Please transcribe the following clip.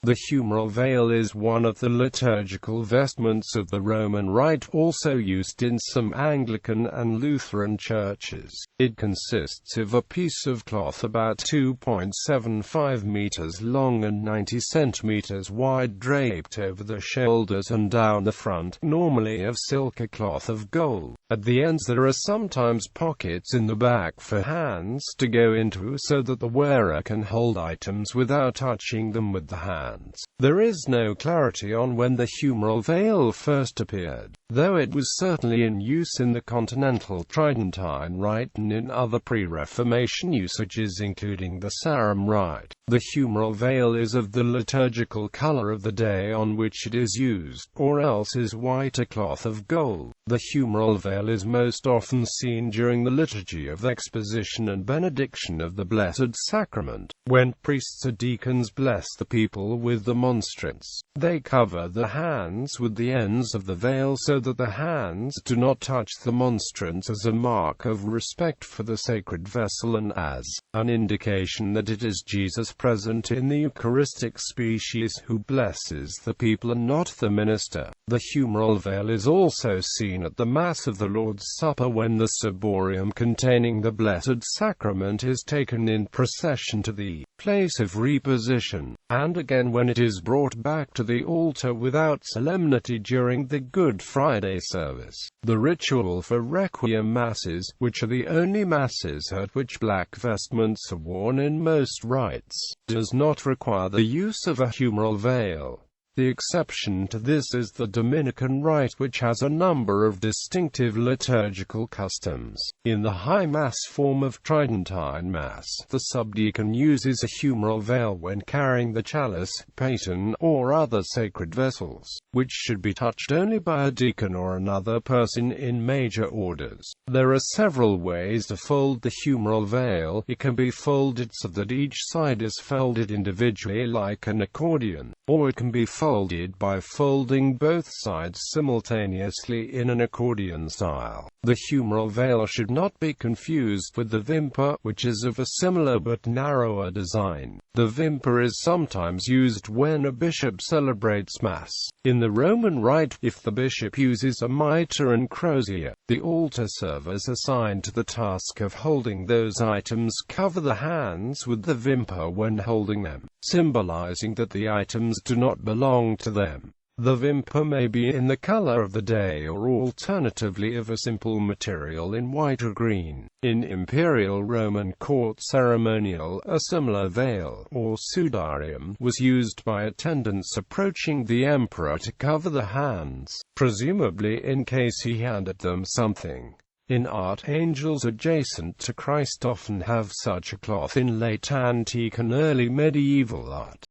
The humeral veil is one of the liturgical vestments of the Roman Rite, also used in some Anglican and Lutheran churches. It consists of a piece of cloth about 2.75 meters long and 90 centimeters wide, draped over the shoulders and down the front, normally of silk or cloth of gold. At the ends there are sometimes pockets in the back for hands to go into, so that the wearer can hold items without touching them with the hands. There is no clarity on when the humeral veil first appeared, though it was certainly in use in the continental Tridentine Rite and in other pre-Reformation usages, including the Sarum Rite. The humeral veil is of the liturgical color of the day on which it is used, or else is white or cloth of gold. The humeral veil is most often seen during the liturgy of exposition and benediction of the Blessed Sacrament, when priests or deacons bless the people with the monstrance. They cover the hands with the ends of the veil so that the hands do not touch the monstrance, as a mark of respect for the sacred vessel and as an indication that it is Jesus present in the Eucharistic species who blesses the people and not the minister. The humeral veil is also seen at the Mass of the Lord's Supper, when the ciborium containing the Blessed Sacrament is taken in procession to the place of reposition, and again when it is brought back to the altar without solemnity during the Good Friday service. The ritual for Requiem Masses, which are the only Masses at which black vestments are worn in most rites, does not require the use of a humeral veil. The exception to this is the Dominican Rite, which has a number of distinctive liturgical customs. In the High Mass form of Tridentine Mass, the subdeacon uses a humeral veil when carrying the chalice, paten, or other sacred vessels, which should be touched only by a deacon or another person in major orders. There are several ways to fold the humeral veil. It can be folded so that each side is folded individually like an accordion, or it can be folded by folding both sides simultaneously in an accordion style. The humeral veil should not be confused with the vimper, which is of a similar but narrower design. The vimper is sometimes used when a bishop celebrates Mass. In the Roman Rite, if the bishop uses a mitre and crozier, the altar servers assigned to the task of holding those items cover the hands with the vimper when holding them, symbolizing that the items do not belong to them. The vimper may be in the color of the day, or alternatively of a simple material in white or green. In Imperial Roman court ceremonial, a similar veil, or sudarium, was used by attendants approaching the emperor to cover the hands, presumably in case he handed them something. In art, angels adjacent to Christ often have such a cloth in late antique and early medieval art.